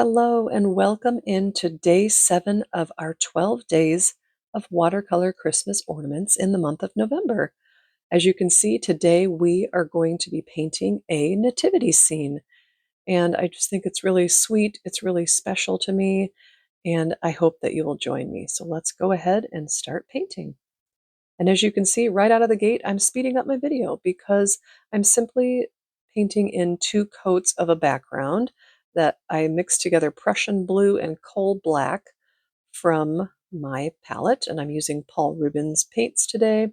Hello and welcome into day 7 of our 12 days of watercolor Christmas ornaments in the month of November. As you can see, today we are going to be painting a nativity scene. And I just think it's really sweet, it's really special to me, and I hope that you will join me. So let's go ahead and start painting. And as you can see right out of the gate, I'm speeding up my video because I'm simply painting in 2 coats of a background that I mixed together Prussian blue and coal black from my palette. And I'm using Paul Rubens paints today.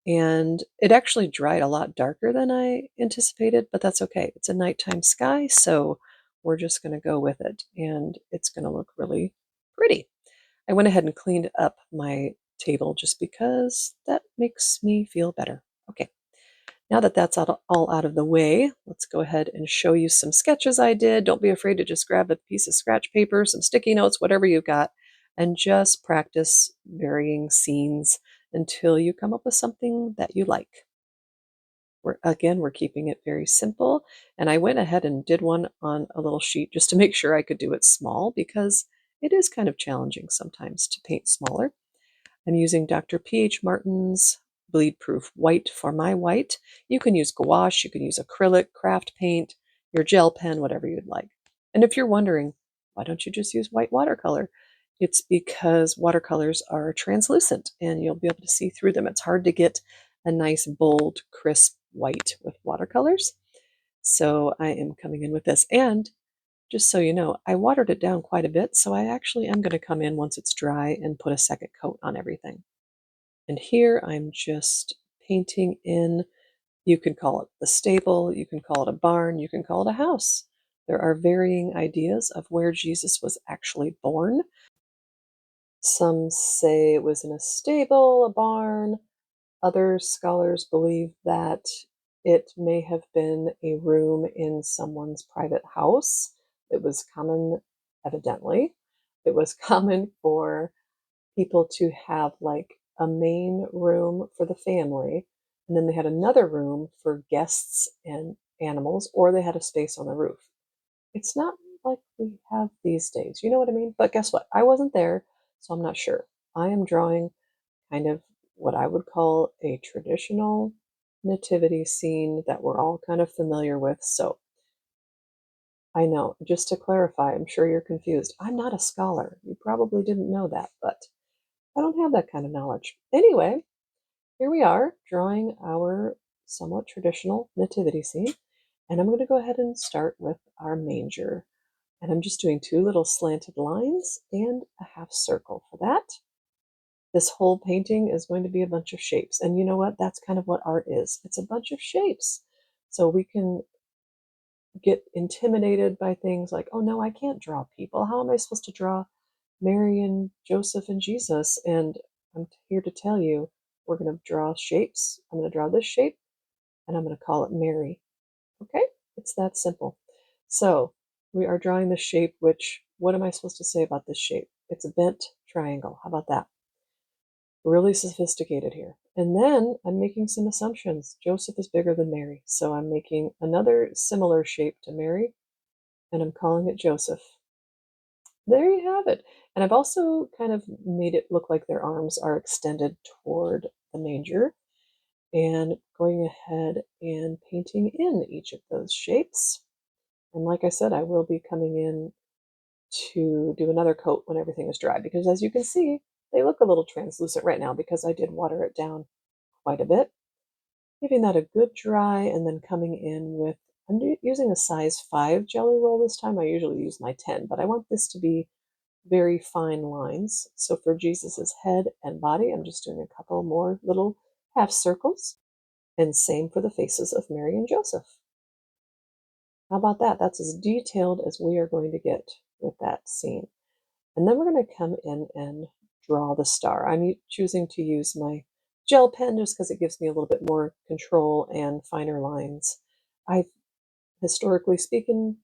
And it actually dried a lot darker than I anticipated, but that's okay. It's a nighttime sky, so we're just going to go with it. And it's going to look really pretty. I went ahead and cleaned up my table just because that makes me feel better. Okay, now that that's all out of the way, let's go ahead and show you some sketches I did. Don't be afraid to just grab a piece of scratch paper, some sticky notes, whatever you've got, and just practice varying scenes until you come up with something that you like. We're keeping it very simple, and I went ahead and did one on a little sheet just to make sure I could do it small because it is kind of challenging sometimes to paint smaller. I'm using Dr. P.H. Martin's Bleedproof white for my white. You can use gouache, you can use acrylic, craft paint, your gel pen, whatever you'd like. And if you're wondering, why don't you just use white watercolor? It's because watercolors are translucent and you'll be able to see through them. It's hard to get a nice, bold, crisp white with watercolors. So I am coming in with this. And just so you know, I watered it down quite a bit, so I actually am going to come in once it's dry and put a second coat on everything. And here I'm just painting in, you can call it the stable, you can call it a barn, you can call it a house. There are varying ideas of where Jesus was actually born. Some say it was in a stable, a barn. Other scholars believe that it may have been a room in someone's private house. It was common, evidently, it was common for people to have like a main room for the family, and then they had another room for guests and animals, or they had a space on the roof. It's not like we have these days, you know what I mean? But guess what? I wasn't there, so I'm not sure. I am drawing kind of what I would call a traditional nativity scene that we're all kind of familiar with. So I know, just to clarify, I'm sure you're confused. I'm not a scholar. You probably didn't know that, but I don't have that kind of knowledge. Anyway, here we are drawing our somewhat traditional nativity scene. And I'm going to go ahead and start with our manger. And I'm just doing 2 little slanted lines and a half circle for that. This whole painting is going to be a bunch of shapes. And you know what? That's kind of what art is. It's a bunch of shapes. So we can get intimidated by things like, oh no, I can't draw people. How am I supposed to draw Mary and Joseph and Jesus? And I'm here to tell you, we're going to draw shapes. I'm going to draw this shape and I'm going to call it Mary. Okay? It's that simple. So we are drawing the shape, which, what am I supposed to say about this shape? It's a bent triangle. How about that? Really sophisticated here. And then I'm making some assumptions. Joseph is bigger than Mary, so I'm making another similar shape to Mary, and I'm calling it Joseph. There you have it. And I've also kind of made it look like their arms are extended toward the manger, and going ahead and painting in each of those shapes. And like I said, I will be coming in to do another coat when everything is dry, because as you can see, they look a little translucent right now because I did water it down quite a bit. Giving that a good dry and then coming in with, I'm using a size 5 jelly roll this time. I usually use my 10, but I want this to be very fine lines. So for Jesus's head and body, I'm just doing a couple more little half circles, and same for the faces of Mary and Joseph. How about that? That's as detailed as we are going to get with that scene. And then we're going to come in and draw the star. I'm choosing to use my gel pen just because it gives me a little bit more control and finer lines. I've, historically speaking,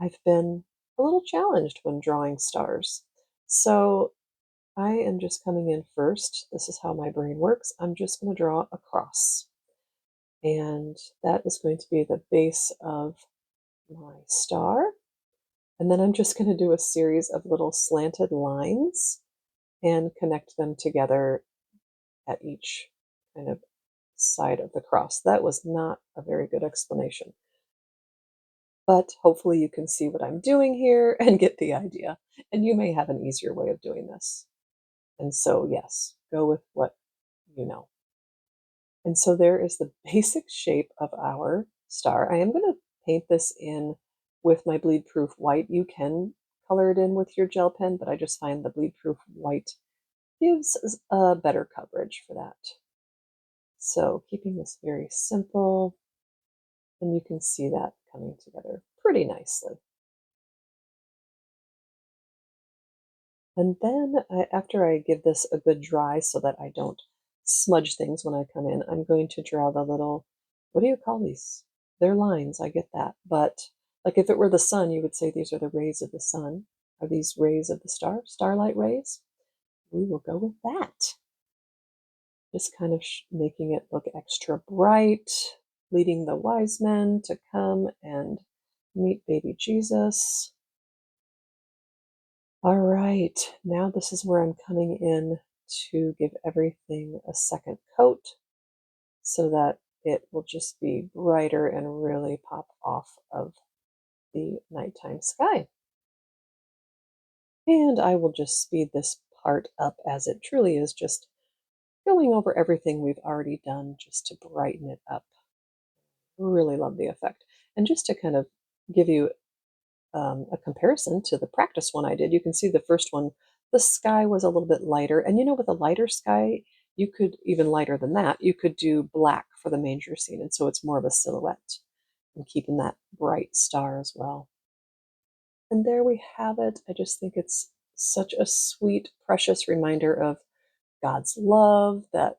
I've been a little challenged when drawing stars. So I am just coming in first. This is how my brain works. I'm just going to draw a cross. And that is going to be the base of my star. And then I'm just going to do a series of little slanted lines and connect them together at each kind of side of the cross. That was not a very good explanation, but hopefully you can see what I'm doing here and get the idea. And you may have an easier way of doing this. And so, yes, go with what you know. And so there is the basic shape of our star. I am going to paint this in with my Bleedproof white. You can color it in with your gel pen, but I just find the Bleedproof white gives a better coverage for that. So keeping this very simple, and you can see that coming together pretty nicely. And then after I give this a good dry so that I don't smudge things when I come in, I'm going to draw the little, what do you call these? They're lines, I get that. But like if it were the sun, you would say these are the rays of the sun. Are these rays of the star, starlight rays? We will go with that. Just kind of making it look extra bright, leading the wise men to come and meet baby Jesus. All right, now this is where I'm coming in to give everything a second coat so that it will just be brighter and really pop off of the nighttime sky. And I will just speed this part up as it truly is, just going over everything we've already done just to brighten it up. Really love the effect. And just to kind of give you a comparison to the practice one I did, you can see the first one, the sky was a little bit lighter. And with a lighter sky, you could, even lighter than that, you could do black for the manger scene. And so it's more of a silhouette and keeping that bright star as well. And there we have it. I just think it's such a sweet, precious reminder of God's love that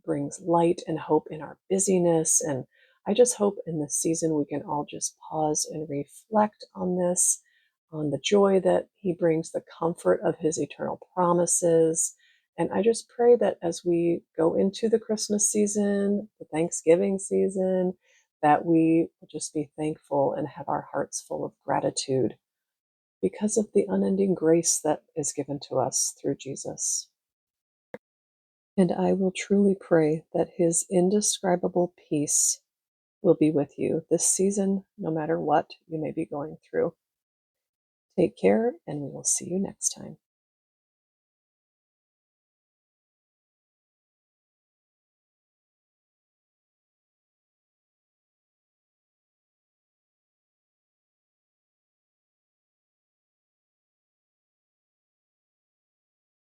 brings light and hope in our busyness. And I just hope in this season we can all just pause and reflect on this, on the joy that He brings, the comfort of His eternal promises. And I just pray that as we go into the Christmas season, the Thanksgiving season, that we will just be thankful and have our hearts full of gratitude because of the unending grace that is given to us through Jesus. And I will truly pray that His indescribable peace will be with you this season, no matter what you may be going through. Take care, and we will see you next time.